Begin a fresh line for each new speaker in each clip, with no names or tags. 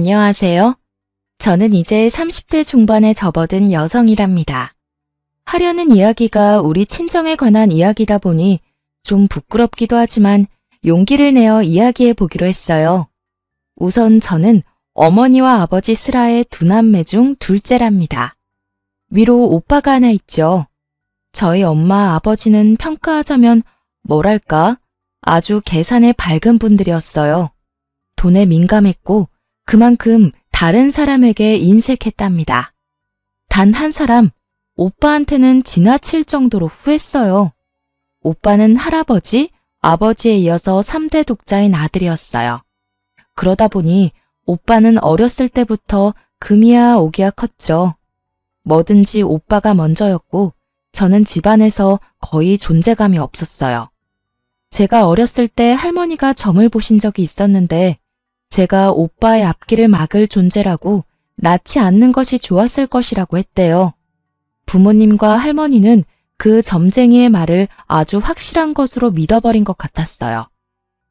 안녕하세요. 저는 이제 30대 중반에 접어든 여성이랍니다. 하려는 이야기가 우리 친정에 관한 이야기다 보니 좀 부끄럽기도 하지만 용기를 내어 이야기해 보기로 했어요. 우선 저는 어머니와 아버지 슬하의 두 남매 중 둘째랍니다. 위로 오빠가 하나 있죠. 저희 엄마 아버지는 평가하자면 뭐랄까 아주 계산에 밝은 분들이었어요. 돈에 민감했고 그만큼 다른 사람에게 인색했답니다. 단 한 사람, 오빠한테는 지나칠 정도로 후했어요. 오빠는 할아버지, 아버지에 이어서 3대 독자인 아들이었어요. 그러다 보니 오빠는 어렸을 때부터 금이야 오기야 컸죠. 뭐든지 오빠가 먼저였고 저는 집안에서 거의 존재감이 없었어요. 제가 어렸을 때 할머니가 점을 보신 적이 있었는데 제가 오빠의 앞길을 막을 존재라고 낳지 않는 것이 좋았을 것이라고 했대요. 부모님과 할머니는 그 점쟁이의 말을 아주 확실한 것으로 믿어버린 것 같았어요.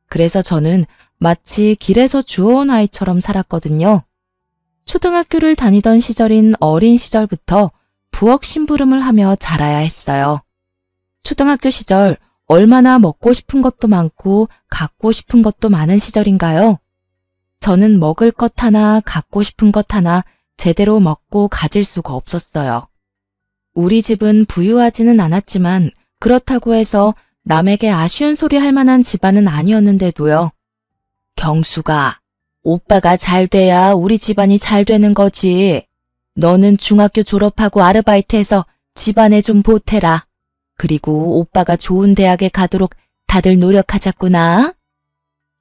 그래서 저는 마치 길에서 주워온 아이처럼 살았거든요. 초등학교를 다니던 시절인 어린 시절부터 부엌 심부름을 하며 자라야 했어요. 초등학교 시절 얼마나 먹고 싶은 것도 많고 갖고 싶은 것도 많은 시절인가요? 저는 먹을 것 하나, 갖고 싶은 것 하나 제대로 먹고 가질 수가 없었어요. 우리 집은 부유하지는 않았지만 그렇다고 해서 남에게 아쉬운 소리 할 만한 집안은 아니었는데도요. 경수가, 오빠가 잘 돼야 우리 집안이 잘 되는 거지. 너는 중학교 졸업하고 아르바이트해서 집안에 좀 보태라. 그리고 오빠가 좋은 대학에 가도록 다들 노력하자꾸나.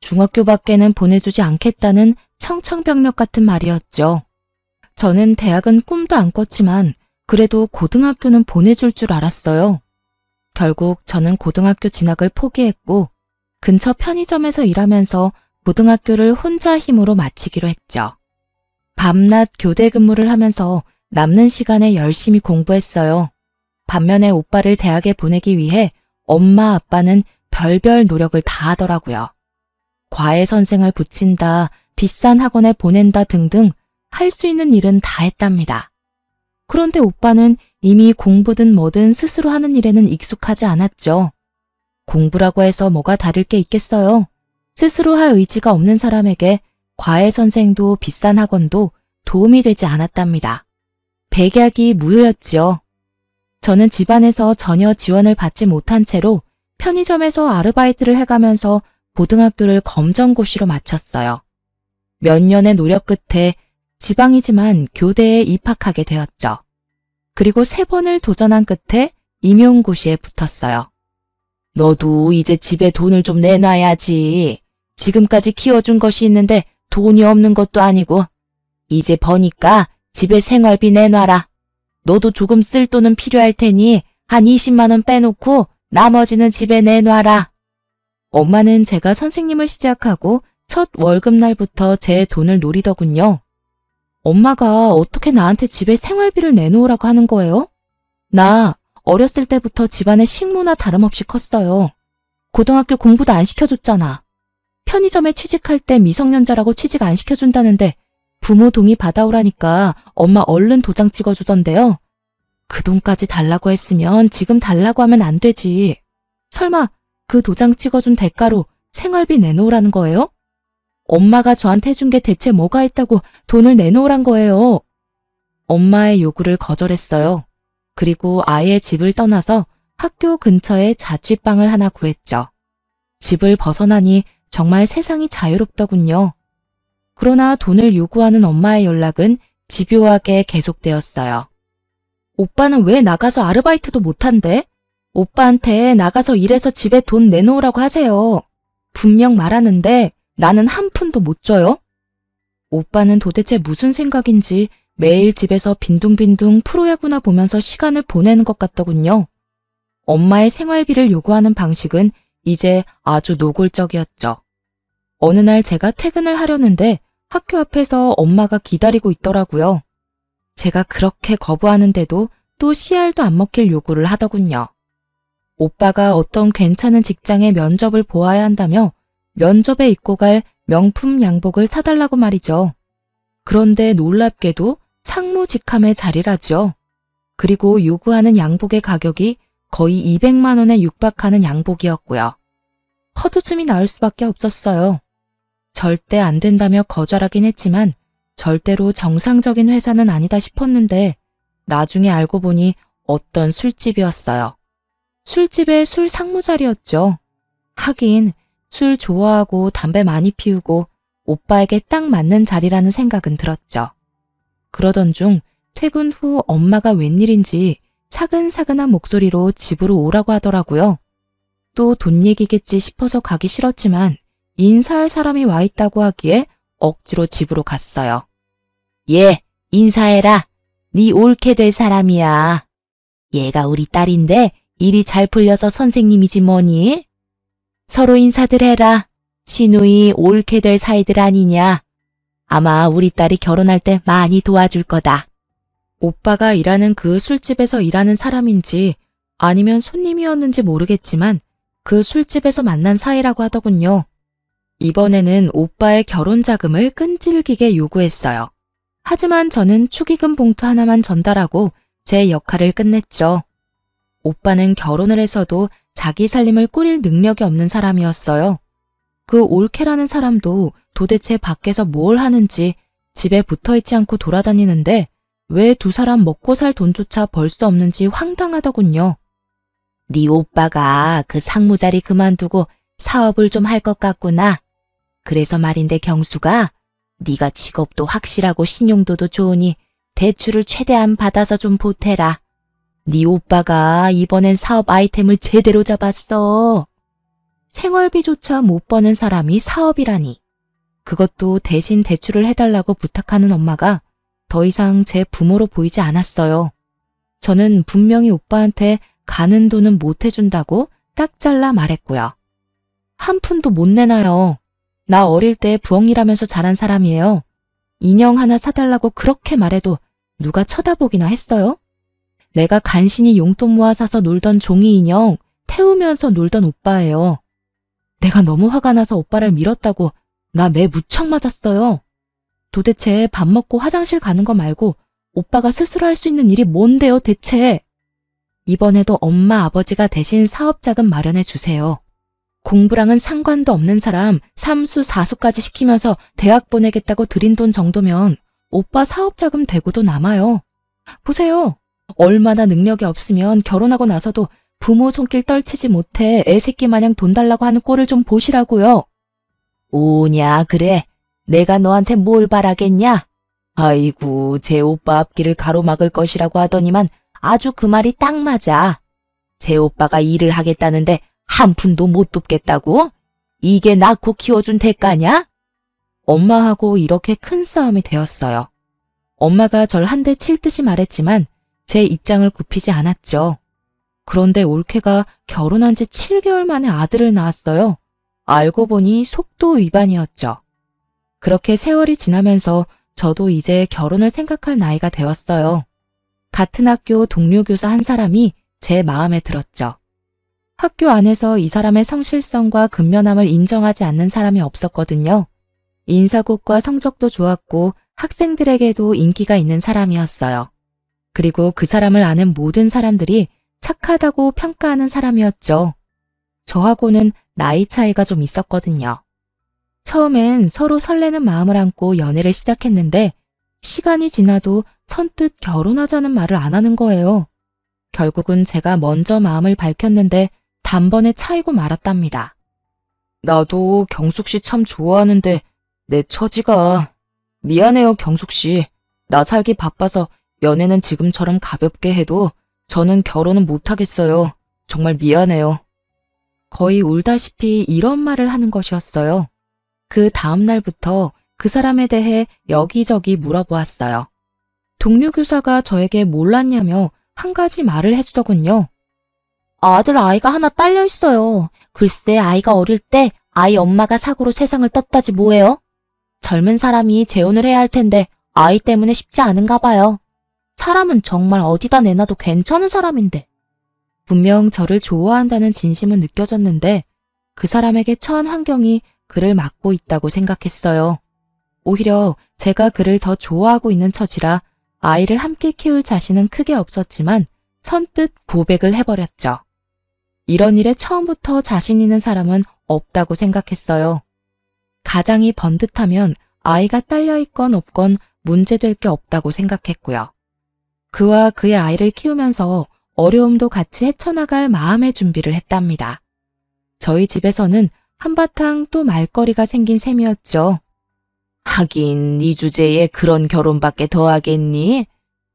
중학교밖에는 보내주지 않겠다는 청천벽력 같은 말이었죠. 저는 대학은 꿈도 안 꿨지만 그래도 고등학교는 보내줄 줄 알았어요. 결국 저는 고등학교 진학을 포기했고 근처 편의점에서 일하면서 고등학교를 혼자 힘으로 마치기로 했죠. 밤낮 교대 근무를 하면서 남는 시간에 열심히 공부했어요. 반면에 오빠를 대학에 보내기 위해 엄마 아빠는 별별 노력을 다 하더라고요. 과외 선생을 붙인다, 비싼 학원에 보낸다 등등 할 수 있는 일은 다 했답니다. 그런데 오빠는 이미 공부든 뭐든 스스로 하는 일에는 익숙하지 않았죠. 공부라고 해서 뭐가 다를 게 있겠어요. 스스로 할 의지가 없는 사람에게 과외 선생도 비싼 학원도 도움이 되지 않았답니다. 백약이 무효였지요. 저는 집안에서 전혀 지원을 받지 못한 채로 편의점에서 아르바이트를 해가면서 고등학교를 검정고시로 마쳤어요. 몇 년의 노력 끝에 지방이지만 교대에 입학하게 되었죠. 그리고 3번을 도전한 끝에 임용고시에 붙었어요. 너도 이제 집에 돈을 좀 내놔야지. 지금까지 키워준 것이 있는데 돈이 없는 것도 아니고 이제 버니까 집에 생활비 내놔라. 너도 조금 쓸 돈은 필요할 테니 한 20만 원 빼놓고 나머지는 집에 내놔라. 엄마는 제가 선생님을 시작하고 첫 월급날부터 제 돈을 노리더군요. 엄마가 어떻게 나한테 집에 생활비를 내놓으라고 하는 거예요? 나 어렸을 때부터 집안의 식모나 다름없이 컸어요. 고등학교 공부도 안 시켜줬잖아. 편의점에 취직할 때 미성년자라고 취직 안 시켜준다는데 부모 동의 받아오라니까 엄마 얼른 도장 찍어주던데요. 그 돈까지 달라고 했으면 지금 달라고 하면 안 되지. 설마 그 도장 찍어준 대가로 생활비 내놓으라는 거예요? 엄마가 저한테 해준 게 대체 뭐가 있다고 돈을 내놓으란 거예요. 엄마의 요구를 거절했어요. 그리고 아예 집을 떠나서 학교 근처에 자취방을 하나 구했죠. 집을 벗어나니 정말 세상이 자유롭더군요. 그러나 돈을 요구하는 엄마의 연락은 집요하게 계속되었어요. 오빠는 왜 나가서 아르바이트도 못한대? 오빠한테 나가서 일해서 집에 돈 내놓으라고 하세요. 분명 말하는데 나는 한 푼도 못 줘요. 오빠는 도대체 무슨 생각인지 매일 집에서 빈둥빈둥 프로야구나 보면서 시간을 보내는 것 같더군요. 엄마의 생활비를 요구하는 방식은 이제 아주 노골적이었죠. 어느 날 제가 퇴근을 하려는데 학교 앞에서 엄마가 기다리고 있더라고요. 제가 그렇게 거부하는데도 또 씨알도 안 먹힐 요구를 하더군요. 오빠가 어떤 괜찮은 직장의 면접을 보아야 한다며 면접에 입고 갈 명품 양복을 사달라고 말이죠. 그런데 놀랍게도 상무직함의 자리라죠. 그리고 요구하는 양복의 가격이 거의 200만 원에 육박하는 양복이었고요. 헛웃음이 나올 수밖에 없었어요. 절대 안 된다며 거절하긴 했지만 절대로 정상적인 회사는 아니다 싶었는데 나중에 알고 보니 어떤 술집이었어요. 술집의 술 상무 자리였죠. 하긴 술 좋아하고 담배 많이 피우고 오빠에게 딱 맞는 자리라는 생각은 들었죠. 그러던 중 퇴근 후 엄마가 웬일인지 사근사근한 목소리로 집으로 오라고 하더라고요. 또 돈 얘기겠지 싶어서 가기 싫었지만 인사할 사람이 와 있다고 하기에 억지로 집으로 갔어요. 얘, 인사해라. 네 옳게 될 사람이야. 얘가 우리 딸인데 일이 잘 풀려서 선생님이지 뭐니? 서로 인사들 해라. 시누이 옳게 될 사이들 아니냐. 아마 우리 딸이 결혼할 때 많이 도와줄 거다. 오빠가 일하는 그 술집에서 일하는 사람인지 아니면 손님이었는지 모르겠지만 그 술집에서 만난 사이라고 하더군요. 이번에는 오빠의 결혼 자금을 끈질기게 요구했어요. 하지만 저는 축의금 봉투 하나만 전달하고 제 역할을 끝냈죠. 오빠는 결혼을 해서도 자기 살림을 꾸릴 능력이 없는 사람이었어요. 그 올케라는 사람도 도대체 밖에서 뭘 하는지 집에 붙어있지 않고 돌아다니는데 왜 두 사람 먹고 살 돈조차 벌 수 없는지 황당하더군요. 네 오빠가 그 상무 자리 그만두고 사업을 좀 할 것 같구나. 그래서 말인데 경수가 네가 직업도 확실하고 신용도도 좋으니 대출을 최대한 받아서 좀 보태라. 네 오빠가 이번엔 사업 아이템을 제대로 잡았어. 생활비조차 못 버는 사람이 사업이라니. 그것도 대신 대출을 해달라고 부탁하는 엄마가 더 이상 제 부모로 보이지 않았어요. 저는 분명히 오빠한테 가는 돈은 못 해준다고 딱 잘라 말했고요. 한 푼도 못 내놔요. 나 어릴 때 부엌일하면서 자란 사람이에요. 인형 하나 사달라고 그렇게 말해도 누가 쳐다보기나 했어요? 내가 간신히 용돈 모아 사서 놀던 종이 인형 태우면서 놀던 오빠예요. 내가 너무 화가 나서 오빠를 밀었다고 나 매 무척 맞았어요. 도대체 밥 먹고 화장실 가는 거 말고 오빠가 스스로 할 수 있는 일이 뭔데요, 대체? 이번에도 엄마, 아버지가 대신 사업자금 마련해 주세요. 공부랑은 상관도 없는 사람 3수, 4수까지 시키면서 대학 보내겠다고 들인 돈 정도면 오빠 사업자금 대고도 남아요. 보세요. 얼마나 능력이 없으면 결혼하고 나서도 부모 손길 떨치지 못해 애새끼 마냥 돈 달라고 하는 꼴을 좀 보시라고요. 오냐, 그래. 내가 너한테 뭘 바라겠냐? 아이고, 제 오빠 앞길을 가로막을 것이라고 하더니만 아주 그 말이 딱 맞아. 제 오빠가 일을 하겠다는데 한 푼도 못 돕겠다고? 이게 낳고 키워준 대가냐? 엄마하고 이렇게 큰 싸움이 되었어요. 엄마가 절 한 대 칠 듯이 말했지만 제 입장을 굽히지 않았죠. 그런데 올케가 결혼한 지 7개월 만에 아들을 낳았어요. 알고 보니 속도 위반이었죠. 그렇게 세월이 지나면서 저도 이제 결혼을 생각할 나이가 되었어요. 같은 학교 동료 교사 한 사람이 제 마음에 들었죠. 학교 안에서 이 사람의 성실성과 근면함을 인정하지 않는 사람이 없었거든요. 인사고과 성적도 좋았고 학생들에게도 인기가 있는 사람이었어요. 그리고 그 사람을 아는 모든 사람들이 착하다고 평가하는 사람이었죠. 저하고는 나이 차이가 좀 있었거든요. 처음엔 서로 설레는 마음을 안고 연애를 시작했는데 시간이 지나도 선뜻 결혼하자는 말을 안 하는 거예요. 결국은 제가 먼저 마음을 밝혔는데 단번에 차이고 말았답니다. 나도 경숙 씨 참 좋아하는데 내 처지가... 미안해요, 경숙 씨. 나 살기 바빠서 연애는 지금처럼 가볍게 해도 저는 결혼은 못하겠어요. 정말 미안해요. 거의 울다시피 이런 말을 하는 것이었어요. 그 다음 날부터 그 사람에 대해 여기저기 물어보았어요. 동료 교사가 저에게 몰랐냐며 한 가지 말을 해주더군요. 아들 아이가 하나 딸려 있어요. 글쎄 아이가 어릴 때 아이 엄마가 사고로 세상을 떴다지 뭐예요? 젊은 사람이 재혼을 해야 할 텐데 아이 때문에 쉽지 않은가 봐요. 사람은 정말 어디다 내놔도 괜찮은 사람인데. 분명 저를 좋아한다는 진심은 느껴졌는데 그 사람에게 처한 환경이 그를 막고 있다고 생각했어요. 오히려 제가 그를 더 좋아하고 있는 처지라 아이를 함께 키울 자신은 크게 없었지만 선뜻 고백을 해버렸죠. 이런 일에 처음부터 자신 있는 사람은 없다고 생각했어요. 가장이 번듯하면 아이가 딸려있건 없건 문제될 게 없다고 생각했고요. 그와 그의 아이를 키우면서 어려움도 같이 헤쳐나갈 마음의 준비를 했답니다. 저희 집에서는 한바탕 또 말거리가 생긴 셈이었죠. 하긴 네 주제에 그런 결혼밖에 더 하겠니?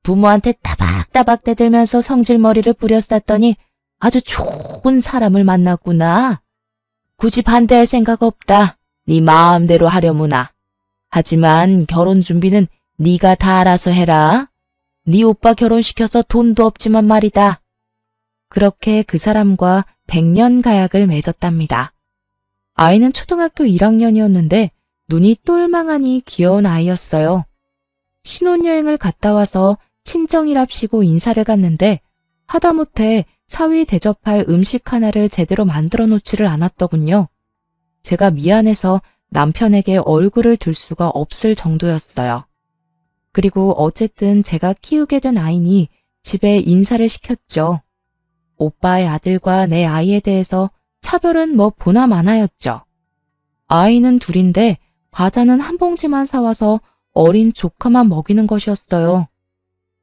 부모한테 따박따박 대들면서 성질머리를 부렸었더니 아주 좋은 사람을 만났구나. 굳이 반대할 생각 없다. 네 마음대로 하려무나. 하지만 결혼 준비는 네가 다 알아서 해라. 네 오빠 결혼시켜서 돈도 없지만 말이다. 그렇게 그 사람과 100년 가약을 맺었답니다. 아이는 초등학교 1학년이었는데 눈이 똘망하니 귀여운 아이였어요. 신혼여행을 갔다 와서 친정이랍시고 인사를 갔는데 하다못해 사위 대접할 음식 하나를 제대로 만들어 놓지를 않았더군요. 제가 미안해서 남편에게 얼굴을 들 수가 없을 정도였어요. 그리고 어쨌든 제가 키우게 된 아이니 집에 인사를 시켰죠. 오빠의 아들과 내 아이에 대해서 차별은 뭐 보나 마나였죠. 아이는 둘인데 과자는 한 봉지만 사와서 어린 조카만 먹이는 것이었어요.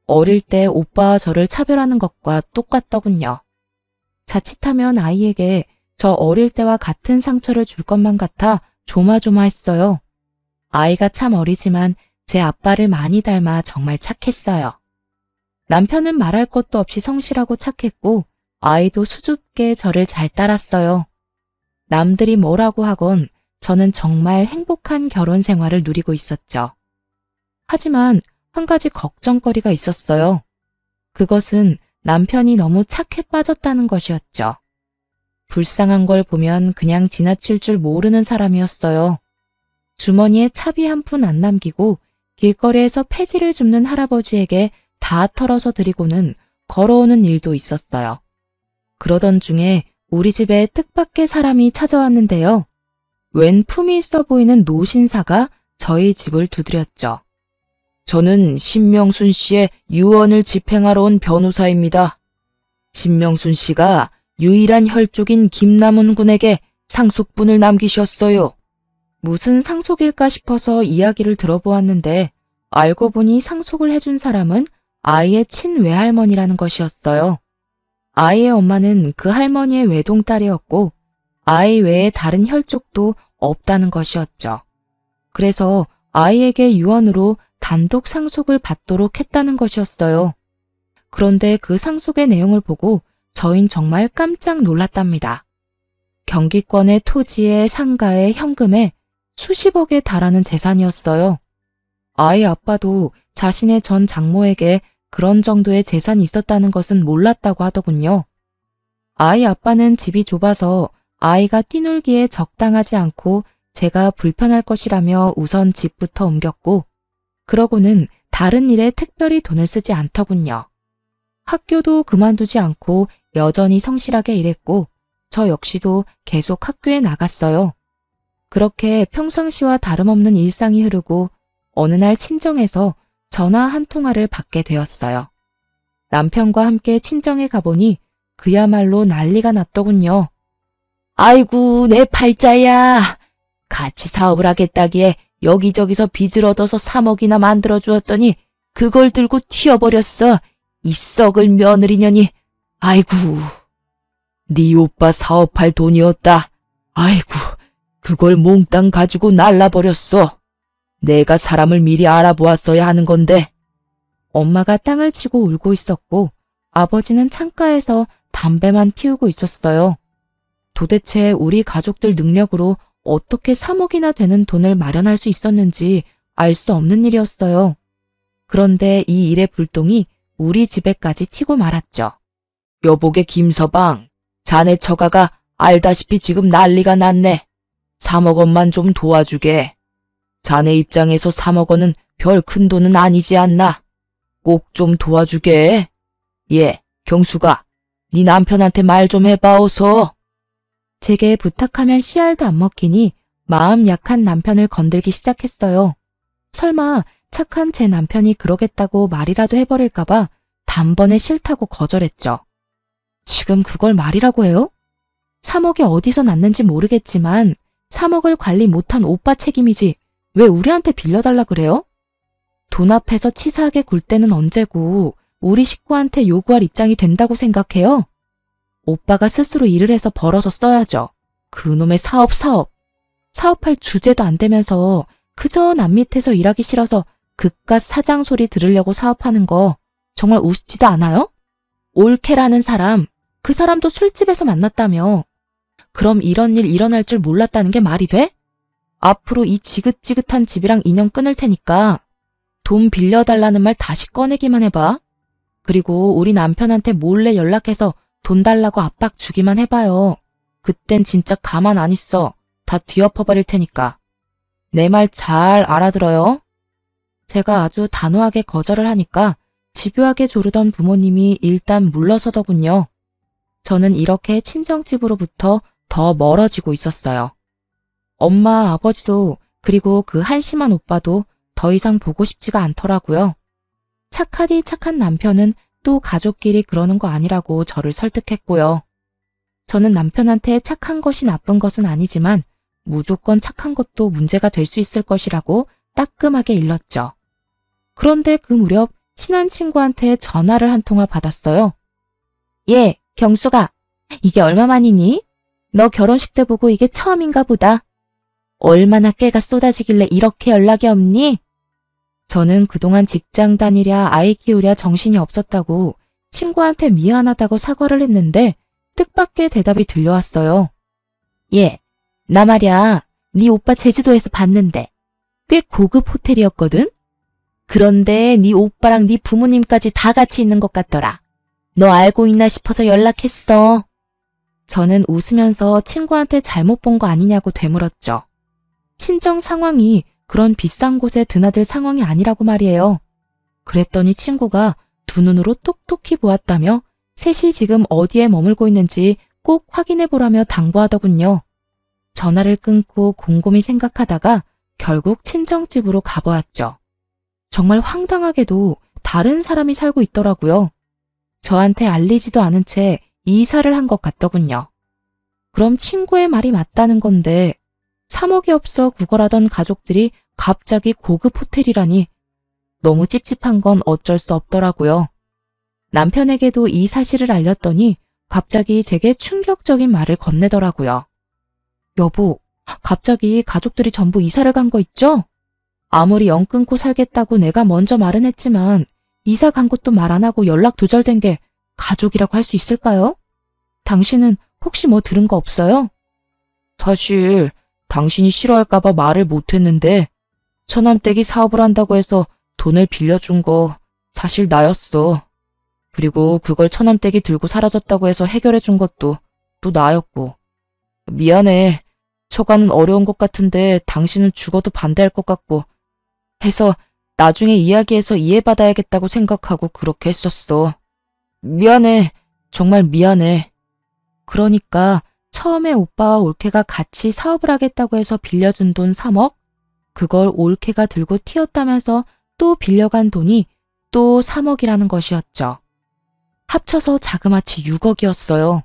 어릴 때 오빠와 저를 차별하는 것과 똑같더군요. 자칫하면 아이에게 저 어릴 때와 같은 상처를 줄 것만 같아 조마조마했어요. 아이가 참 어리지만 제 아빠를 많이 닮아 정말 착했어요. 남편은 말할 것도 없이 성실하고 착했고 아이도 수줍게 저를 잘 따랐어요. 남들이 뭐라고 하건 저는 정말 행복한 결혼 생활을 누리고 있었죠. 하지만 한 가지 걱정거리가 있었어요. 그것은 남편이 너무 착해 빠졌다는 것이었죠. 불쌍한 걸 보면 그냥 지나칠 줄 모르는 사람이었어요. 주머니에 차비 한 푼 안 남기고 길거리에서 폐지를 줍는 할아버지에게 다 털어서 드리고는 걸어오는 일도 있었어요. 그러던 중에 우리 집에 뜻밖의 사람이 찾아왔는데요. 웬 품이 있어 보이는 노신사가 저희 집을 두드렸죠. 저는 신명순 씨의 유언을 집행하러 온 변호사입니다. 신명순 씨가 유일한 혈족인 김남훈 군에게 상속분을 남기셨어요. 무슨 상속일까 싶어서 이야기를 들어보았는데 알고 보니 상속을 해준 사람은 아이의 친외할머니라는 것이었어요. 아이의 엄마는 그 할머니의 외동딸이었고 아이 외에 다른 혈족도 없다는 것이었죠. 그래서 아이에게 유언으로 단독 상속을 받도록 했다는 것이었어요. 그런데 그 상속의 내용을 보고 저흰 정말 깜짝 놀랐답니다. 경기권의 토지에 상가에 현금에 수십억에 달하는 재산이었어요. 아이 아빠도 자신의 전 장모에게 그런 정도의 재산이 있었다는 것은 몰랐다고 하더군요. 아이 아빠는 집이 좁아서 아이가 뛰놀기에 적당하지 않고 제가 불편할 것이라며 우선 집부터 옮겼고 그러고는 다른 일에 특별히 돈을 쓰지 않더군요. 학교도 그만두지 않고 여전히 성실하게 일했고 저 역시도 계속 학교에 나갔어요. 그렇게 평상시와 다름없는 일상이 흐르고 어느 날 친정에서 전화 한 통화를 받게 되었어요. 남편과 함께 친정에 가보니 그야말로 난리가 났더군요. 아이고 내 팔자야. 같이 사업을 하겠다기에 여기저기서 빚을 얻어서 3억이나 만들어 주었더니 그걸 들고 튀어버렸어. 이 썩을 며느리년이. 아이고. 네 오빠 사업할 돈이었다. 아이고. 그걸 몽땅 가지고 날라버렸어. 내가 사람을 미리 알아보았어야 하는 건데. 엄마가 땅을 치고 울고 있었고 아버지는 창가에서 담배만 피우고 있었어요. 도대체 우리 가족들 능력으로 어떻게 3억이나 되는 돈을 마련할 수 있었는지 알 수 없는 일이었어요. 그런데 이 일의 불똥이 우리 집에까지 튀고 말았죠. 여보게 김서방, 자네 처가가 알다시피 지금 난리가 났네. 3억 원만 좀 도와주게. 자네 입장에서 3억 원은 별 큰 돈은 아니지 않나. 꼭 좀 도와주게. 예, 경수가, 네 남편한테 말 좀 해봐 어서. 제게 부탁하면 씨알도 안 먹히니 마음 약한 남편을 건들기 시작했어요. 설마 착한 제 남편이 그러겠다고 말이라도 해버릴까봐 단번에 싫다고 거절했죠. 지금 그걸 말이라고 해요? 3억이 어디서 났는지 모르겠지만 3억을 관리 못한 오빠 책임이지 왜 우리한테 빌려달라 그래요? 돈 앞에서 치사하게 굴 때는 언제고 우리 식구한테 요구할 입장이 된다고 생각해요? 오빠가 스스로 일을 해서 벌어서 써야죠. 그놈의 사업. 사업할 주제도 안 되면서 그저 남 밑에서 일하기 싫어서 그깟 사장 소리 들으려고 사업하는 거 정말 우습지도 않아요? 올케라는 사람, 그 사람도 술집에서 만났다며. 그럼 이런 일 일어날 줄 몰랐다는 게 말이 돼? 앞으로 이 지긋지긋한 집이랑 인연 끊을 테니까 돈 빌려달라는 말 다시 꺼내기만 해봐. 그리고 우리 남편한테 몰래 연락해서 돈 달라고 압박 주기만 해봐요. 그땐 진짜 가만 안 있어. 다 뒤엎어버릴 테니까. 내 말 잘 알아들어요? 제가 아주 단호하게 거절을 하니까 집요하게 조르던 부모님이 일단 물러서더군요. 저는 이렇게 친정집으로부터 더 멀어지고 있었어요. 엄마, 아버지도 그리고 그 한심한 오빠도 더 이상 보고 싶지가 않더라고요. 착하디 착한 남편은 또 가족끼리 그러는 거 아니라고 저를 설득했고요. 저는 남편한테 착한 것이 나쁜 것은 아니지만 무조건 착한 것도 문제가 될 수 있을 것이라고 따끔하게 일렀죠. 그런데 그 무렵 친한 친구한테 전화를 한 통화 받았어요. 예, 경수가. 이게 얼마만이니? 너 결혼식 때 보고 이게 처음인가 보다. 얼마나 깨가 쏟아지길래 이렇게 연락이 없니? 저는 그동안 직장 다니랴 아이 키우랴 정신이 없었다고 친구한테 미안하다고 사과를 했는데 뜻밖의 대답이 들려왔어요. 예, 나 말야, 네 오빠 제주도에서 봤는데 꽤 고급 호텔이었거든? 그런데 네 오빠랑 네 부모님까지 다 같이 있는 것 같더라. 너 알고 있나 싶어서 연락했어. 저는 웃으면서 친구한테 잘못 본 거 아니냐고 되물었죠. 친정 상황이 그런 비싼 곳에 드나들 상황이 아니라고 말이에요. 그랬더니 친구가 두 눈으로 똑똑히 보았다며 셋이 지금 어디에 머물고 있는지 꼭 확인해 보라며 당부하더군요. 전화를 끊고 곰곰이 생각하다가 결국 친정집으로 가보았죠. 정말 황당하게도 다른 사람이 살고 있더라고요. 저한테 알리지도 않은 채 이사를 한 것 같더군요. 그럼 친구의 말이 맞다는 건데 3억이 없어 구걸하던 가족들이 갑자기 고급 호텔이라니 너무 찝찝한 건 어쩔 수 없더라고요. 남편에게도 이 사실을 알렸더니 갑자기 제게 충격적인 말을 건네더라고요. 여보, 갑자기 가족들이 전부 이사를 간 거 있죠? 아무리 연 끊고 살겠다고 내가 먼저 말은 했지만 이사 간 것도 말 안 하고 연락 두절된 게 가족이라고 할 수 있을까요? 당신은 혹시 뭐 들은 거 없어요? 사실 당신이 싫어할까봐 말을 못했는데 처남댁이 사업을 한다고 해서 돈을 빌려준 거 사실 나였어. 그리고 그걸 처남댁이 들고 사라졌다고 해서 해결해준 것도 또 나였고. 미안해. 처가는 어려운 것 같은데 당신은 죽어도 반대할 것 같고 해서 나중에 이야기해서 이해받아야겠다고 생각하고 그렇게 했었어. 미안해. 정말 미안해. 그러니까 처음에 오빠와 올케가 같이 사업을 하겠다고 해서 빌려준 돈 3억? 그걸 올케가 들고 튀었다면서 또 빌려간 돈이 또 3억이라는 것이었죠. 합쳐서 자그마치 6억이었어요.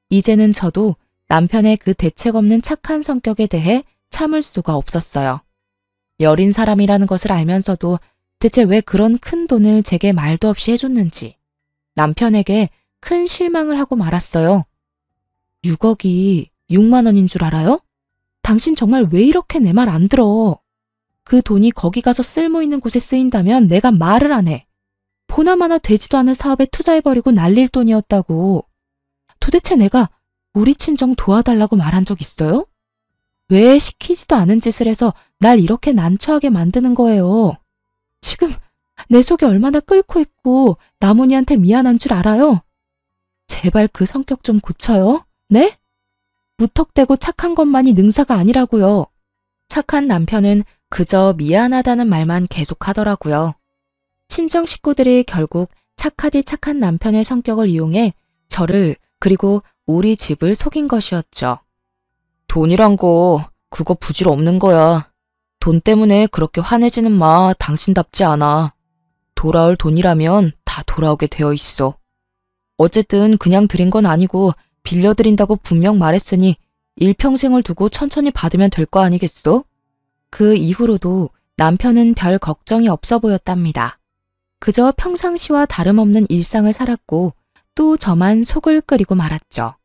이제는 저도 남편의 그 대책 없는 착한 성격에 대해 참을 수가 없었어요. 여린 사람이라는 것을 알면서도 대체 왜 그런 큰 돈을 제게 말도 없이 해줬는지 남편에게 큰 실망을 하고 말았어요. 6억이 6만 원인 줄 알아요? 당신 정말 왜 이렇게 내 말 안 들어? 그 돈이 거기 가서 쓸모 있는 곳에 쓰인다면 내가 말을 안 해. 보나마나 되지도 않을 사업에 투자해버리고 날릴 돈이었다고. 도대체 내가 우리 친정 도와달라고 말한 적 있어요? 왜 시키지도 않은 짓을 해서 날 이렇게 난처하게 만드는 거예요? 지금 내 속이 얼마나 끓고 있고 나문이한테 미안한 줄 알아요? 제발 그 성격 좀 고쳐요. 네? 무턱대고 착한 것만이 능사가 아니라고요. 착한 남편은 그저 미안하다는 말만 계속하더라고요. 친정 식구들이 결국 착하디 착한 남편의 성격을 이용해 저를 그리고 우리 집을 속인 것이었죠. 돈이란 거 그거 부질 없는 거야. 돈 때문에 그렇게 화내지는 마. 당신답지 않아. 돌아올 돈이라면 다 돌아오게 되어 있어. 어쨌든 그냥 드린 건 아니고 빌려드린다고 분명 말했으니 일평생을 두고 천천히 받으면 될 거 아니겠어? 그 이후로도 남편은 별 걱정이 없어 보였답니다. 그저 평상시와 다름없는 일상을 살았고 또 저만 속을 끓이고 말았죠.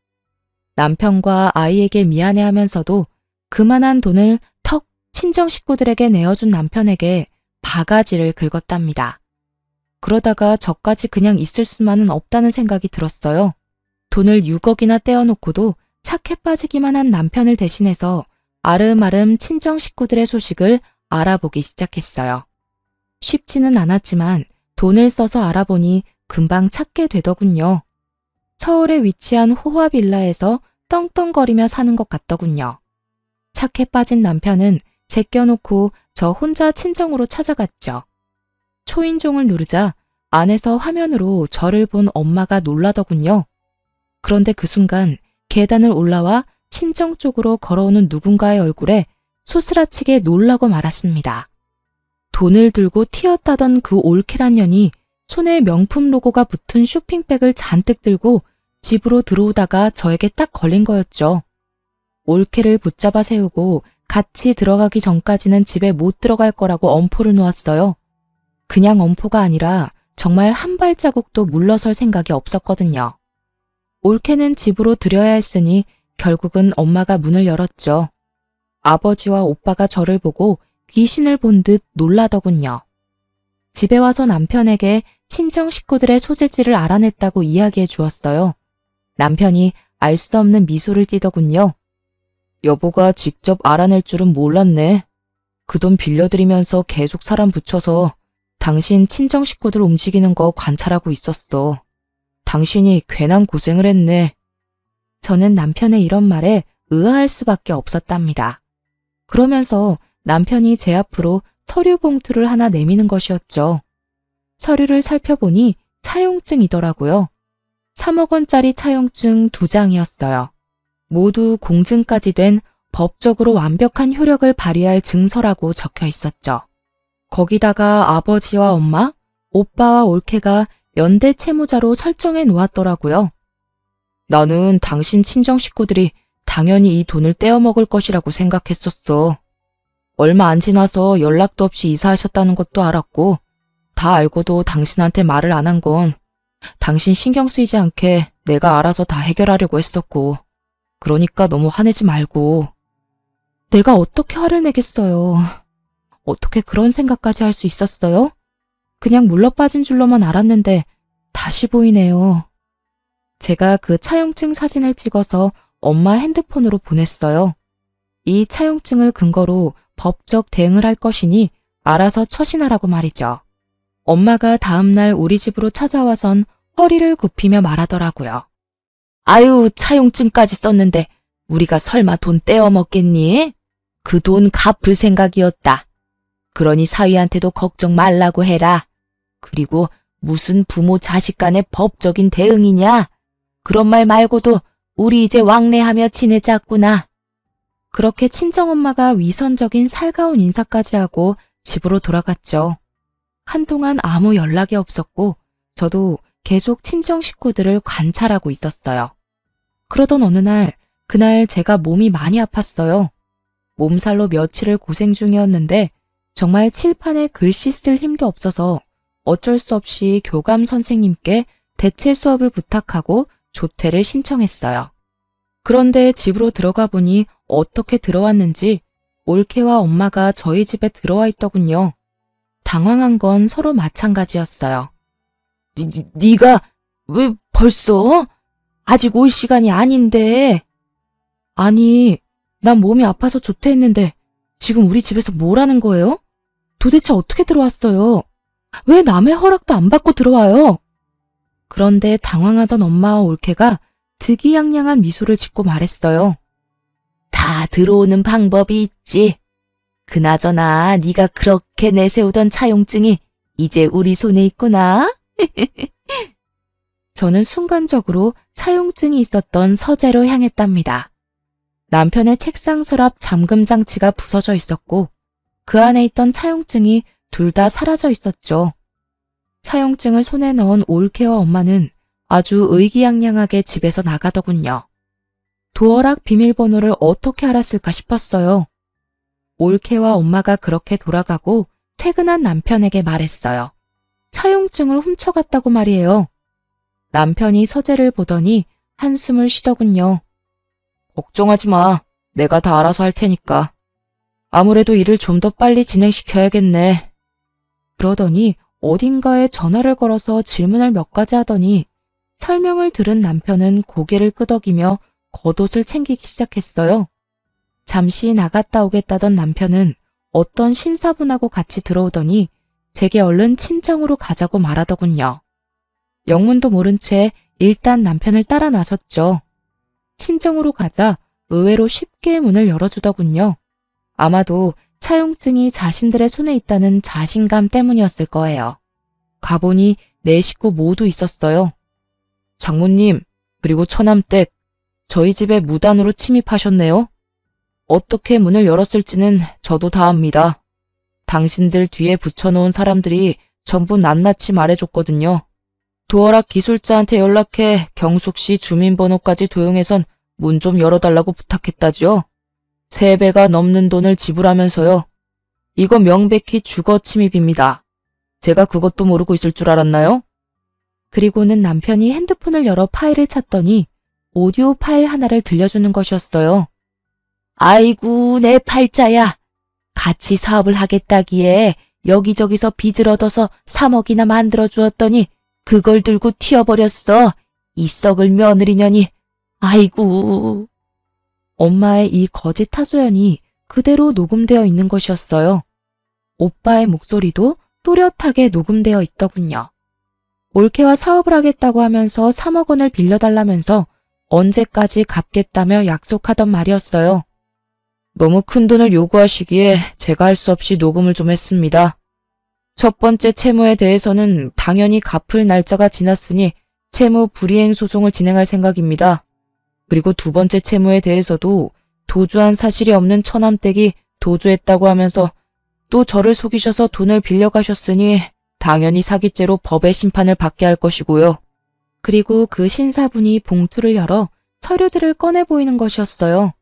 남편과 아이에게 미안해하면서도 그만한 돈을 턱 친정 식구들에게 내어준 남편에게 바가지를 긁었답니다. 그러다가 저까지 그냥 있을 수만은 없다는 생각이 들었어요. 돈을 6억이나 떼어놓고도 착해 빠지기만 한 남편을 대신해서 아름아름 친정 식구들의 소식을 알아보기 시작했어요. 쉽지는 않았지만 돈을 써서 알아보니 금방 찾게 되더군요. 서울에 위치한 호화 빌라에서 떵떵거리며 사는 것 같더군요. 착해 빠진 남편은 제껴놓고 저 혼자 친정으로 찾아갔죠. 초인종을 누르자 안에서 화면으로 저를 본 엄마가 놀라더군요. 그런데 그 순간 계단을 올라와 친정 쪽으로 걸어오는 누군가의 얼굴에 소스라치게 놀라고 말았습니다. 돈을 들고 튀었다던 그 올케란 년이 손에 명품 로고가 붙은 쇼핑백을 잔뜩 들고 집으로 들어오다가 저에게 딱 걸린 거였죠. 올케를 붙잡아 세우고 같이 들어가기 전까지는 집에 못 들어갈 거라고 엄포를 놓았어요. 그냥 엄포가 아니라 정말 한 발자국도 물러설 생각이 없었거든요. 올케는 집으로 들여야 했으니 결국은 엄마가 문을 열었죠. 아버지와 오빠가 저를 보고 귀신을 본 듯 놀라더군요. 집에 와서 남편에게 친정 식구들의 소재지를 알아냈다고 이야기해 주었어요. 남편이 알 수 없는 미소를 띠더군요. 여보가 직접 알아낼 줄은 몰랐네. 그 돈 빌려드리면서 계속 사람 붙여서 당신 친정 식구들 움직이는 거 관찰하고 있었어. 당신이 괜한 고생을 했네. 저는 남편의 이런 말에 의아할 수밖에 없었답니다. 그러면서 남편이 제 앞으로 서류 봉투를 하나 내미는 것이었죠. 서류를 살펴보니 차용증이더라고요. 3억 원짜리 차용증 2장이었어요. 모두 공증까지 된 법적으로 완벽한 효력을 발휘할 증서라고 적혀 있었죠. 거기다가 아버지와 엄마, 오빠와 올케가 연대 채무자로 설정해 놓았더라고요. 나는 당신 친정 식구들이 당연히 이 돈을 떼어먹을 것이라고 생각했었어. 얼마 안 지나서 연락도 없이 이사하셨다는 것도 알았고 다 알고도 당신한테 말을 안 한 건 당신 신경 쓰이지 않게 내가 알아서 다 해결하려고 했었고 그러니까 너무 화내지 말고. 내가 어떻게 화를 내겠어요. 어떻게 그런 생각까지 할 수 있었어요? 그냥 물러빠진 줄로만 알았는데 다시 보이네요. 제가 그 차용증 사진을 찍어서 엄마 핸드폰으로 보냈어요. 이 차용증을 근거로 법적 대응을 할 것이니 알아서 처신하라고 말이죠. 엄마가 다음날 우리 집으로 찾아와선 허리를 굽히며 말하더라고요. 아유, 차용증까지 썼는데 우리가 설마 돈 떼어먹겠니? 그 돈 갚을 생각이었다. 그러니 사위한테도 걱정 말라고 해라. 그리고 무슨 부모 자식 간의 법적인 대응이냐? 그런 말 말고도 우리 이제 왕래하며 지내자꾸나. 그렇게 친정엄마가 위선적인 살가운 인사까지 하고 집으로 돌아갔죠. 한동안 아무 연락이 없었고 저도 계속 친정 식구들을 관찰하고 있었어요. 그러던 어느 날, 그날 제가 몸이 많이 아팠어요. 몸살로 며칠을 고생 중이었는데 정말 칠판에 글씨 쓸 힘도 없어서 어쩔 수 없이 교감 선생님께 대체 수업을 부탁하고 조퇴를 신청했어요. 그런데 집으로 들어가 보니 어떻게 들어왔는지 올케와 엄마가 저희 집에 들어와 있더군요. 당황한 건 서로 마찬가지였어요. 네가 왜 벌써? 아직 올 시간이 아닌데. 아니, 난 몸이 아파서 조퇴했는데 지금 우리 집에서 뭘 하는 거예요? 도대체 어떻게 들어왔어요? 왜 남의 허락도 안 받고 들어와요? 그런데 당황하던 엄마와 올케가 득이양양한 미소를 짓고 말했어요. 다 들어오는 방법이 있지. 그나저나 네가 그렇게 내세우던 차용증이 이제 우리 손에 있구나. 저는 순간적으로 차용증이 있었던 서재로 향했답니다. 남편의 책상 서랍 잠금 장치가 부서져 있었고 그 안에 있던 차용증이 둘 다 사라져 있었죠. 차용증을 손에 넣은 올케와 엄마는 아주 의기양양하게 집에서 나가더군요. 도어락 비밀번호를 어떻게 알았을까 싶었어요. 올케와 엄마가 그렇게 돌아가고 퇴근한 남편에게 말했어요. 차용증을 훔쳐갔다고 말이에요. 남편이 서재를 보더니 한숨을 쉬더군요. 걱정하지 마. 내가 다 알아서 할 테니까. 아무래도 일을 좀 더 빨리 진행시켜야겠네. 그러더니 어딘가에 전화를 걸어서 질문을 몇 가지 하더니 설명을 들은 남편은 고개를 끄덕이며 겉옷을 챙기기 시작했어요. 잠시 나갔다 오겠다던 남편은 어떤 신사분하고 같이 들어오더니 제게 얼른 친정으로 가자고 말하더군요. 영문도 모른 채 일단 남편을 따라 나섰죠. 친정으로 가자 의외로 쉽게 문을 열어주더군요. 아마도 차용증이 자신들의 손에 있다는 자신감 때문이었을 거예요. 가보니 네 식구 모두 있었어요. 장모님, 그리고 처남댁, 저희 집에 무단으로 침입하셨네요. 어떻게 문을 열었을지는 저도 다 압니다. 당신들 뒤에 붙여놓은 사람들이 전부 낱낱이 말해줬거든요. 도어락 기술자한테 연락해 경숙씨 주민번호까지 도용해선 문 좀 열어달라고 부탁했다죠. 3배가 넘는 돈을 지불하면서요. 이거 명백히 주거 침입입니다. 제가 그것도 모르고 있을 줄 알았나요? 그리고는 남편이 핸드폰을 열어 파일을 찾더니 오디오 파일 하나를 들려주는 것이었어요. 아이고 내 팔자야. 같이 사업을 하겠다기에 여기저기서 빚을 얻어서 3억이나 만들어 주었더니 그걸 들고 튀어버렸어. 이 썩을 며느리년이. 아이고. 엄마의 이 거짓 하소연이 그대로 녹음되어 있는 것이었어요. 오빠의 목소리도 또렷하게 녹음되어 있더군요. 올케와 사업을 하겠다고 하면서 3억 원을 빌려달라면서 언제까지 갚겠다며 약속하던 말이었어요. 너무 큰 돈을 요구하시기에 제가 할 수 없이 녹음을 좀 했습니다. 첫 번째 채무에 대해서는 당연히 갚을 날짜가 지났으니 채무 불이행 소송을 진행할 생각입니다. 그리고 두 번째 채무에 대해서도 도주한 사실이 없는 처남댁이 도주했다고 하면서 또 저를 속이셔서 돈을 빌려가셨으니 당연히 사기죄로 법의 심판을 받게 할 것이고요. 그리고 그 신사분이 봉투를 열어 서류들을 꺼내 보이는 것이었어요.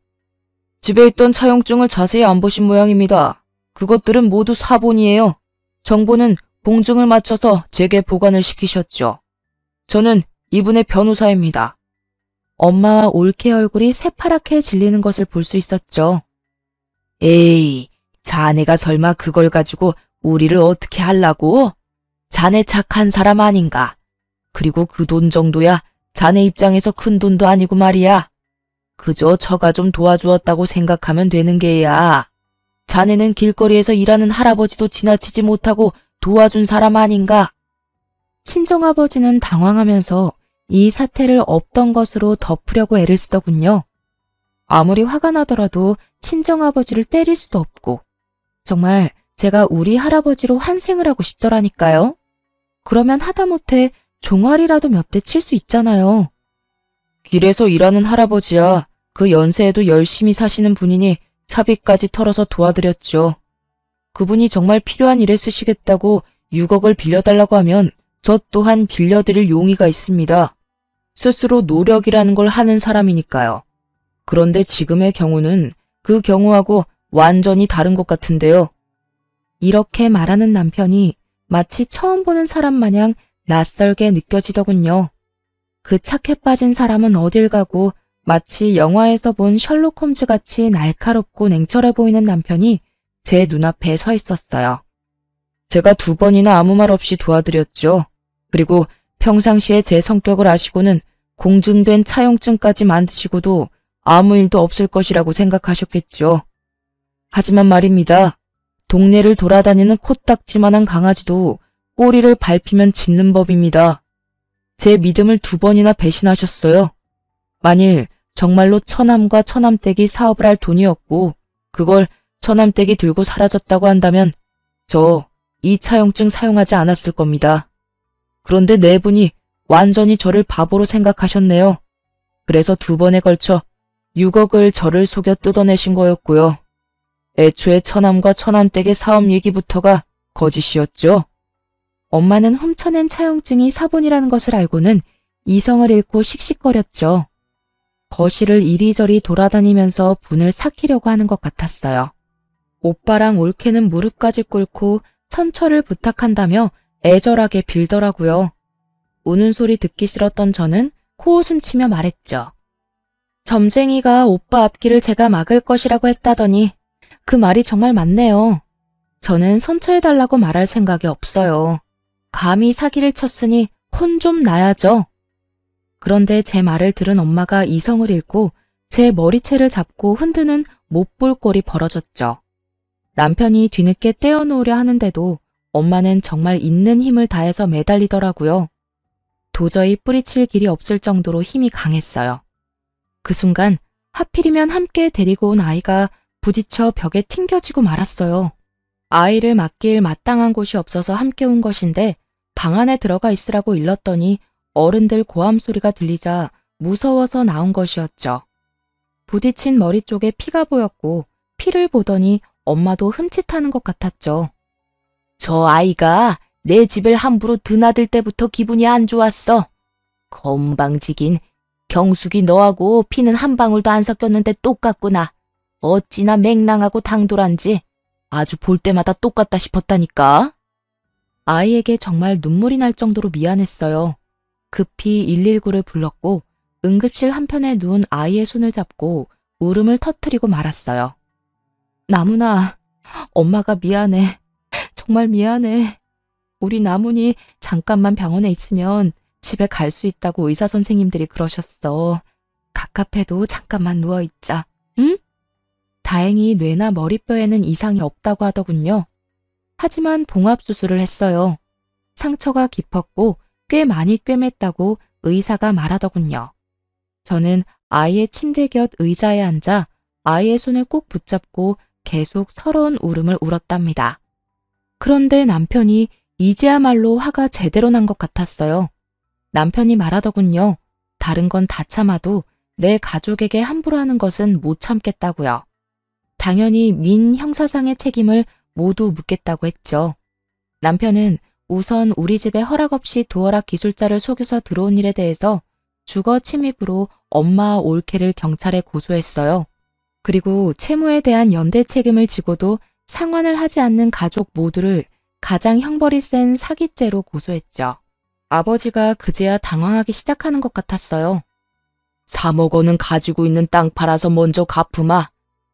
집에 있던 차용증을 자세히 안 보신 모양입니다. 그것들은 모두 사본이에요. 정보는 공증을 마쳐서 제게 보관을 시키셨죠. 저는 이분의 변호사입니다. 엄마와 올케 얼굴이 새파랗게 질리는 것을 볼 수 있었죠. 에이, 자네가 설마 그걸 가지고 우리를 어떻게 하려고? 자네 착한 사람 아닌가? 그리고 그 돈 정도야 자네 입장에서 큰 돈도 아니고 말이야. 그저 저가 좀 도와주었다고 생각하면 되는 게야. 자네는 길거리에서 일하는 할아버지도 지나치지 못하고 도와준 사람 아닌가? 친정아버지는 당황하면서 이 사태를 없던 것으로 덮으려고 애를 쓰더군요. 아무리 화가 나더라도 친정아버지를 때릴 수도 없고 정말 제가 우리 할아버지로 환생을 하고 싶더라니까요. 그러면 하다못해 종아리라도 몇 대 칠 수 있잖아요. 길에서 일하는 할아버지야. 그 연세에도 열심히 사시는 분이니 차비까지 털어서 도와드렸죠. 그분이 정말 필요한 일에 쓰시겠다고 6억을 빌려달라고 하면 저 또한 빌려드릴 용의가 있습니다. 스스로 노력이라는 걸 하는 사람이니까요. 그런데 지금의 경우는 그 경우하고 완전히 다른 것 같은데요. 이렇게 말하는 남편이 마치 처음 보는 사람 마냥 낯설게 느껴지더군요. 그 착해 빠진 사람은 어딜 가고 마치 영화에서 본 셜록 홈즈 같이 날카롭고 냉철해 보이는 남편이 제 눈앞에 서 있었어요. 제가 2번이나 아무 말 없이 도와드렸죠. 그리고 평상시에 제 성격을 아시고는 공증된 차용증까지 만드시고도 아무 일도 없을 것이라고 생각하셨겠죠. 하지만 말입니다. 동네를 돌아다니는 코딱지만한 강아지도 꼬리를 밟히면 짖는 법입니다. 제 믿음을 2번이나 배신하셨어요. 만일 정말로 처남과 처남댁이 사업을 할 돈이었고 그걸 처남댁이 들고 사라졌다고 한다면 저 이 차용증 사용하지 않았을 겁니다. 그런데 네 분이 완전히 저를 바보로 생각하셨네요. 그래서 2번에 걸쳐 6억을 저를 속여 뜯어내신 거였고요.
애초에 처남과 처남댁의 사업 얘기부터가 거짓이었죠.
엄마는 훔쳐낸 차용증이 사본이라는 것을 알고는 이성을 잃고 씩씩거렸죠. 거실을 이리저리 돌아다니면서 분을 삭히려고 하는 것 같았어요. 오빠랑 올케는 무릎까지 꿇고 천처를 부탁한다며 애절하게 빌더라고요. 우는 소리 듣기 싫었던 저는 코웃음 치며 말했죠. 점쟁이가 오빠 앞길을 제가 막을 것이라고 했다더니 그 말이 정말 맞네요. 저는 선처해달라고 말할 생각이 없어요. 감히 사기를 쳤으니 혼 좀 나야죠. 그런데 제 말을 들은 엄마가 이성을 잃고 제 머리채를 잡고 흔드는 못 볼 꼴이 벌어졌죠. 남편이 뒤늦게 떼어놓으려 하는데도 엄마는 정말 있는 힘을 다해서 매달리더라고요. 도저히 뿌리칠 길이 없을 정도로 힘이 강했어요. 그 순간 하필이면 함께 데리고 온 아이가 부딪혀 벽에 튕겨지고 말았어요. 아이를 맡길 마땅한 곳이 없어서 함께 온 것인데 방 안에 들어가 있으라고 일렀더니 어른들 고함 소리가 들리자 무서워서 나온 것이었죠. 부딪힌 머리 쪽에 피가 보였고 피를 보더니 엄마도 흠칫하는 것 같았죠.
저 아이가 내 집을 함부로 드나들 때부터 기분이 안 좋았어. 건방지긴. 경숙이 너하고 피는 한 방울도 안 섞였는데 똑같구나. 어찌나 맹랑하고 당돌한지 아주 볼 때마다 똑같다 싶었다니까.
아이에게 정말 눈물이 날 정도로 미안했어요. 급히 119를 불렀고 응급실 한편에 누운 아이의 손을 잡고 울음을 터뜨리고 말았어요. 나문아, 엄마가 미안해. 정말 미안해. 우리 나문이 잠깐만 병원에 있으면 집에 갈 수 있다고 의사 선생님들이 그러셨어. 갑갑해도 잠깐만 누워있자. 응? 다행히 뇌나 머리뼈에는 이상이 없다고 하더군요. 하지만 봉합수술을 했어요. 상처가 깊었고 꽤 많이 꿰맸다고 의사가 말하더군요. 저는 아이의 침대 곁 의자에 앉아 아이의 손을 꼭 붙잡고 계속 서러운 울음을 울었답니다. 그런데 남편이 이제야말로 화가 제대로 난 것 같았어요. 남편이 말하더군요. 다른 건 다 참아도 내 가족에게 함부로 하는 것은 못 참겠다고요. 당연히 민 형사상의 책임을 모두 묻겠다고 했죠. 남편은 우선 우리 집에 허락 없이 도어락 기술자를 속여서 들어온 일에 대해서 주거 침입으로 엄마와 올케를 경찰에 고소했어요. 그리고 채무에 대한 연대 책임을 지고도 상환을 하지 않는 가족 모두를 가장 형벌이 센 사기죄로 고소했죠. 아버지가 그제야 당황하기 시작하는 것 같았어요.
3억 원은 가지고 있는 땅 팔아서 먼저 갚으마.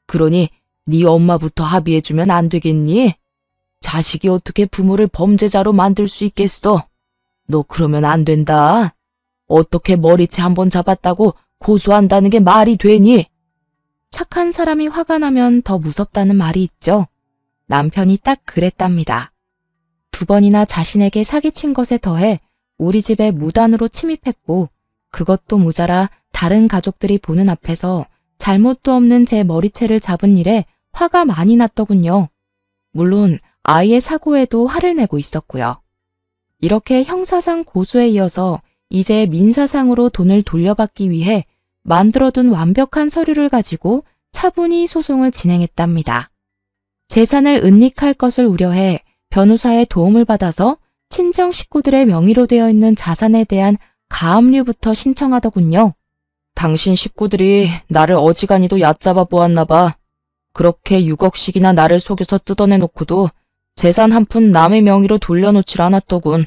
그러니 네 엄마부터 합의해주면 안 되겠니? 자식이 어떻게 부모를 범죄자로 만들 수 있겠어? 너 그러면 안 된다. 어떻게 머리채 한번 잡았다고 고소한다는 게 말이 되니?
착한 사람이 화가 나면 더 무섭다는 말이 있죠. 남편이 딱 그랬답니다. 2번이나 자신에게 사기친 것에 더해 우리 집에 무단으로 침입했고 그것도 모자라 다른 가족들이 보는 앞에서 잘못도 없는 제 머리채를 잡은 일에 화가 많이 났더군요. 물론 아이의 사고에도 화를 내고 있었고요. 이렇게 형사상 고소에 이어서 이제 민사상으로 돈을 돌려받기 위해 만들어둔 완벽한 서류를 가지고 차분히 소송을 진행했답니다. 재산을 은닉할 것을 우려해 변호사의 도움을 받아서 친정 식구들의 명의로 되어 있는 자산에 대한 가압류부터 신청하더군요.
당신 식구들이 나를 어지간히도 얕잡아 보았나 봐. 그렇게 6억씩이나 나를 속여서 뜯어내놓고도 재산 한 푼 남의 명의로 돌려놓질 않았더군.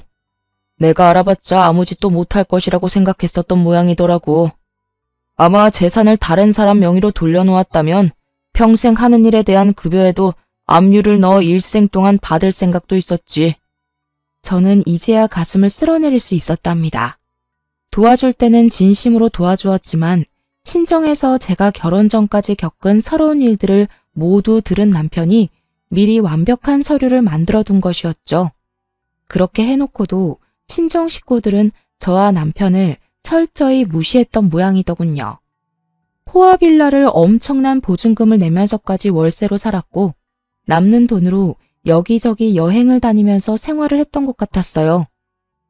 내가 알아봤자 아무 짓도 못할 것이라고 생각했었던 모양이더라고. 아마 재산을 다른 사람 명의로 돌려놓았다면 평생 하는 일에 대한 급여에도 압류를 넣어 일생 동안 받을 생각도 있었지.
저는 이제야 가슴을 쓸어내릴 수 있었답니다. 도와줄 때는 진심으로 도와주었지만 친정에서 제가 결혼 전까지 겪은 서러운 일들을 모두 들은 남편이 미리 완벽한 서류를 만들어둔 것이었죠. 그렇게 해놓고도 친정 식구들은 저와 남편을 철저히 무시했던 모양이더군요. 포화빌라를 엄청난 보증금을 내면서까지 월세로 살았고 남는 돈으로 여기저기 여행을 다니면서 생활을 했던 것 같았어요.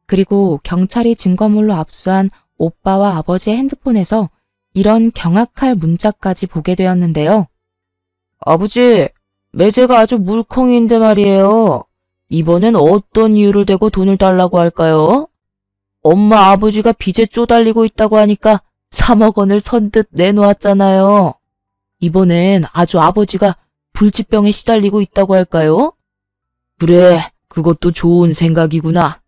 그리고 경찰이 증거물로 압수한 오빠와 아버지의 핸드폰에서 이런 경악할 문자까지 보게 되었는데요.
아버지, 매제가 아주 물컹인데 말이에요. 이번엔 어떤 이유를 대고 돈을 달라고 할까요? 엄마 아버지가 빚에 쪼달리고 있다고 하니까 3억 원을 선뜻 내놓았잖아요. 이번엔 아주 아버지가 불치병에 시달리고 있다고 할까요? 그래, 그것도 좋은 생각이구나.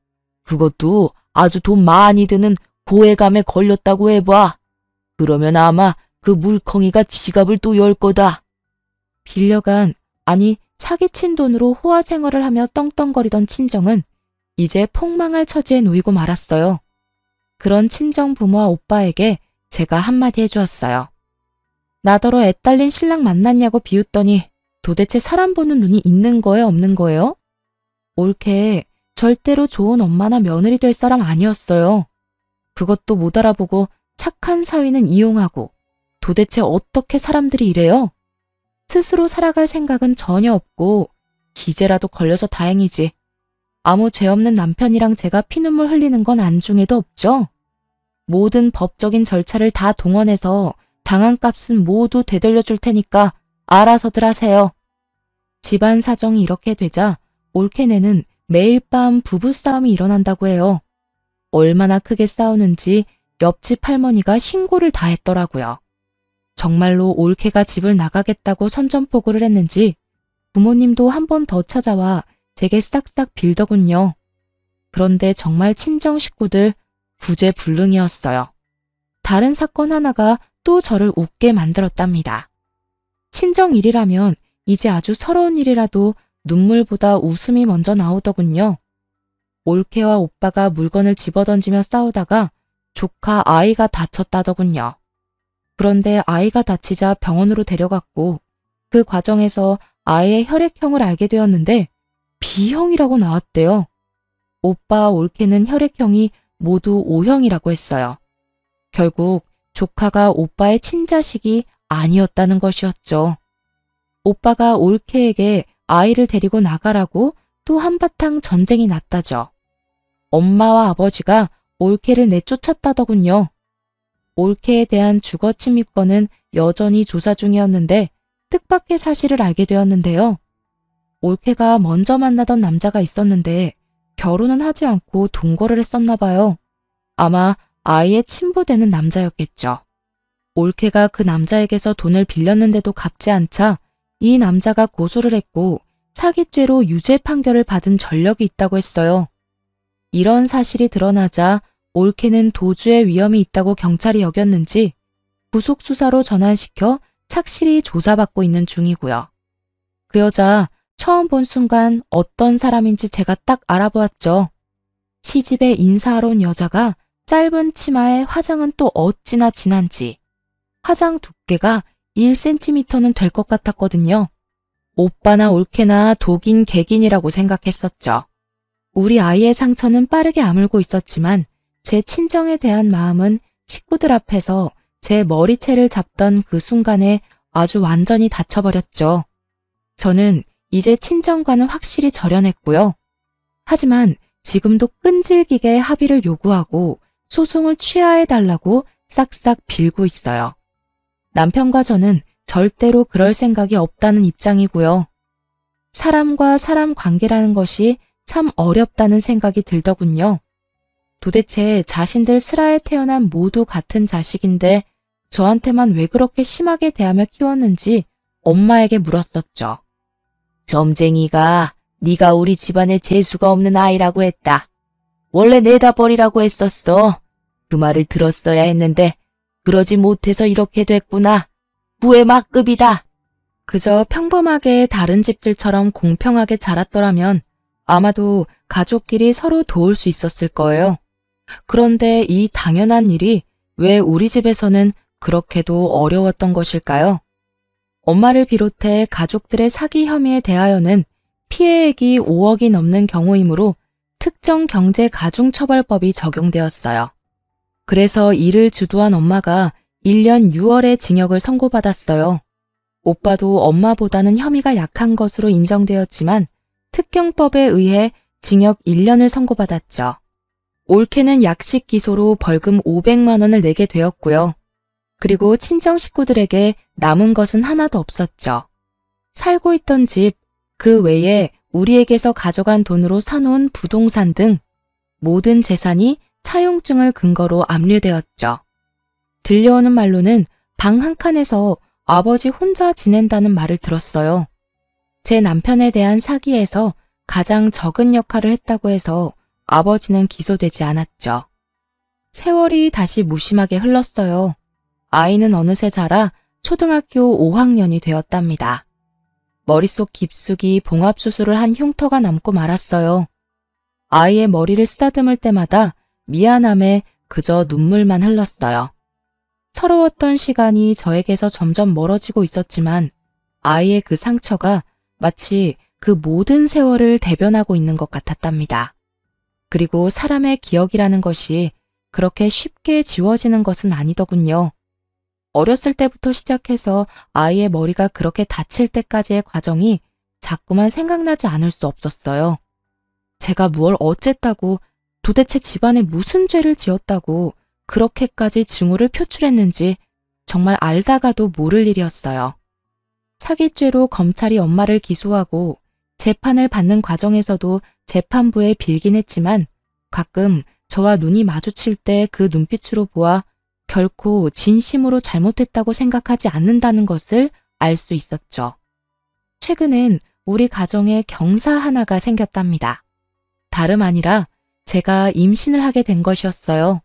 그것도 아주 돈 많이 드는 고해감에 걸렸다고 해봐. 그러면 아마 그 물컹이가 지갑을 또 열 거다. 빌려간, 아니 사기친 돈으로 호화 생활을 하며 떵떵거리던 친정은 이제 폭망할 처지에 놓이고 말았어요. 그런 친정 부모와 오빠에게 제가 한마디 해주었어요. 나더러 애딸린 신랑 만났냐고 비웃더니 도대체 사람 보는 눈이 있는 거예요, 없는 거예요? 올케 절대로 좋은 엄마나 며느리 될 사람 아니었어요. 그것도 못 알아보고 착한 사위는 이용하고 도대체 어떻게 사람들이 이래요? 스스로 살아갈 생각은 전혀 없고 기재라도 걸려서 다행이지. 아무 죄 없는 남편이랑 제가 피눈물 흘리는 건 안중에도 없죠. 모든 법적인 절차를 다 동원해서 당한 값은 모두 되돌려 줄 테니까 알아서들 하세요. 집안 사정이 이렇게 되자 올케네는 매일 밤 부부싸움이 일어난다고 해요. 얼마나 크게 싸우는지 옆집 할머니가 신고를 다 했더라고요. 정말로 올케가 집을 나가겠다고 선전포고를 했는지 부모님도 한 번 더 찾아와 제게 싹싹 빌더군요. 그런데 정말 친정 식구들 구제불능이었어요. 다른 사건 하나가 또 저를 웃게 만들었답니다. 친정 일이라면 이제 아주 서러운 일이라도 눈물보다 웃음이 먼저 나오더군요. 올케와 오빠가 물건을 집어던지며 싸우다가 조카 아이가 다쳤다더군요. 그런데 아이가 다치자 병원으로 데려갔고 그 과정에서 아이의 혈액형을 알게 되었는데 B형이라고 나왔대요. 오빠와 올케는 혈액형이 모두 O형이라고 했어요. 결국 조카가 오빠의 친자식이 아니었다는 것이었죠. 오빠가 올케에게 아이를 데리고 나가라고 또 한바탕 전쟁이 났다죠. 엄마와 아버지가 올케를 내쫓았다더군요. 올케에 대한 주거 침입건은 여전히 조사 중이었는데 뜻밖의 사실을 알게 되었는데요. 올케가 먼저 만나던 남자가 있었는데 결혼은 하지 않고 동거를 했었나 봐요. 아마 아이의 친부되는 남자였겠죠. 올케가 그 남자에게서 돈을 빌렸는데도 갚지 않자 이 남자가 고소를 했고 사기죄로 유죄 판결을 받은 전력이 있다고 했어요. 이런 사실이 드러나자 올케는 도주의 위험이 있다고 경찰이 여겼는지 구속수사로 전환시켜 착실히 조사받고 있는 중이고요. 그 여자 처음 본 순간 어떤 사람인지 제가 딱 알아보았죠. 시집에 인사하러 온 여자가 짧은 치마에 화장은 또 어찌나 진한지 화장 두께가 1cm는 될 것 같았거든요. 오빠나 올케나 독인 객인이라고 생각했었죠. 우리 아이의 상처는 빠르게 아물고 있었지만 제 친정에 대한 마음은 식구들 앞에서 제 머리채를 잡던 그 순간에 아주 완전히 닫혀버렸죠. 저는 이제 친정과는 확실히 절연했고요. 하지만 지금도 끈질기게 합의를 요구하고 소송을 취하해달라고 싹싹 빌고 있어요. 남편과 저는 절대로 그럴 생각이 없다는 입장이고요. 사람과 사람 관계라는 것이 참 어렵다는 생각이 들더군요. 도대체 자신들 슬하에 태어난 모두 같은 자식인데 저한테만 왜 그렇게 심하게 대하며 키웠는지 엄마에게 물었었죠. 점쟁이가 네가 우리 집안에 재수가 없는 아이라고 했다. 원래 내다 버리라고 했었어. 그 말을 들었어야 했는데 그러지 못해서 이렇게 됐구나. 부의 막급이다. 그저 평범하게 다른 집들처럼 공평하게 자랐더라면 아마도 가족끼리 서로 도울 수 있었을 거예요. 그런데 이 당연한 일이 왜 우리 집에서는 그렇게도 어려웠던 것일까요? 엄마를 비롯해 가족들의 사기 혐의에 대하여는 피해액이 5억이 넘는 경우이므로 특정 경제 가중처벌법이 적용되었어요. 그래서 이를 주도한 엄마가 1년 6월에 징역을 선고받았어요. 오빠도 엄마보다는 혐의가 약한 것으로 인정되었지만 특경법에 의해 징역 1년을 선고받았죠. 올케는 약식 기소로 벌금 500만 원을 내게 되었고요. 그리고 친정 식구들에게 남은 것은 하나도 없었죠.
살고 있던 집, 그 외에 우리에게서 가져간 돈으로 사놓은 부동산 등 모든 재산이 차용증을 근거로 압류되었죠. 들려오는 말로는 방 한 칸에서 아버지 혼자 지낸다는 말을 들었어요. 제 남편에 대한 사기에서 가장 적은 역할을 했다고 해서 아버지는 기소되지 않았죠. 세월이 다시 무심하게 흘렀어요. 아이는 어느새 자라 초등학교 5학년이 되었답니다. 머릿속 깊숙이 봉합수술을 한 흉터가 남고 말았어요. 아이의 머리를 쓰다듬을 때마다 미안함에 그저 눈물만 흘렀어요. 서러웠던 시간이 저에게서 점점 멀어지고 있었지만 아이의 그 상처가 마치 그 모든 세월을 대변하고 있는 것 같았답니다. 그리고 사람의 기억이라는 것이 그렇게 쉽게 지워지는 것은 아니더군요. 어렸을 때부터 시작해서 아이의 머리가 그렇게 다칠 때까지의 과정이 자꾸만 생각나지 않을 수 없었어요. 제가 무얼 어쨌다고, 도대체 집안에 무슨 죄를 지었다고 그렇게까지 증오를 표출했는지 정말 알다가도 모를 일이었어요. 사기죄로 검찰이 엄마를 기소하고 재판을 받는 과정에서도 재판부에 빌긴 했지만 가끔 저와 눈이 마주칠 때 그 눈빛으로 보아 결코 진심으로 잘못했다고 생각하지 않는다는 것을 알 수 있었죠. 최근엔 우리 가정에 경사 하나가 생겼답니다. 다름 아니라 제가 임신을 하게 된 것이었어요.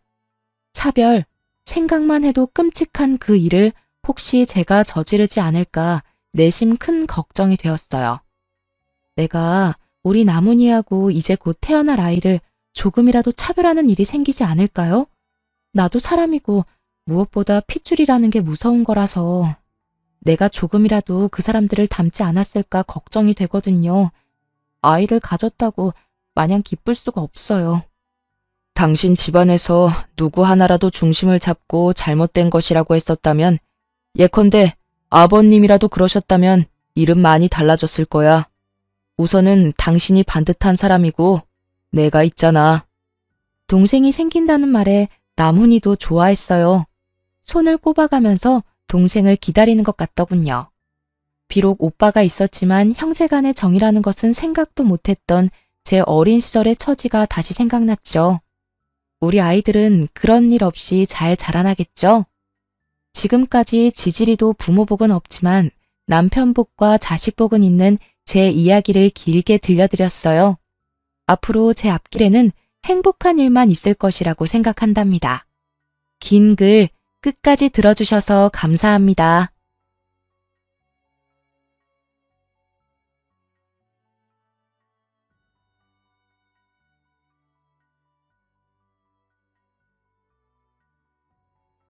차별, 생각만 해도 끔찍한 그 일을 혹시 제가 저지르지 않을까 내심 큰 걱정이 되었어요. 내가 우리 나문이하고 이제 곧 태어날 아이를 조금이라도 차별하는 일이 생기지 않을까요? 나도 사람이고 무엇보다 핏줄이라는 게 무서운 거라서 내가 조금이라도 그 사람들을 닮지 않았을까 걱정이 되거든요. 아이를 가졌다고 마냥 기쁠 수가 없어요.
당신 집안에서 누구 하나라도 중심을 잡고 잘못된 것이라고 했었다면, 예컨대 아버님이라도 그러셨다면 일은 많이 달라졌을 거야. 우선은 당신이 반듯한 사람이고 내가 있잖아.
동생이 생긴다는 말에 남훈이도 좋아했어요. 손을 꼽아가면서 동생을 기다리는 것 같더군요. 비록 오빠가 있었지만 형제간의 정이라는 것은 생각도 못했던 제 어린 시절의 처지가 다시 생각났죠. 우리 아이들은 그런 일 없이 잘 자라나겠죠? 지금까지 지지리도 부모 복은 없지만 남편 복과 자식 복은 있는 제 이야기를 길게 들려드렸어요. 앞으로 제 앞길에는 행복한 일만 있을 것이라고 생각한답니다. 긴 글 끝까지 들어주셔서 감사합니다.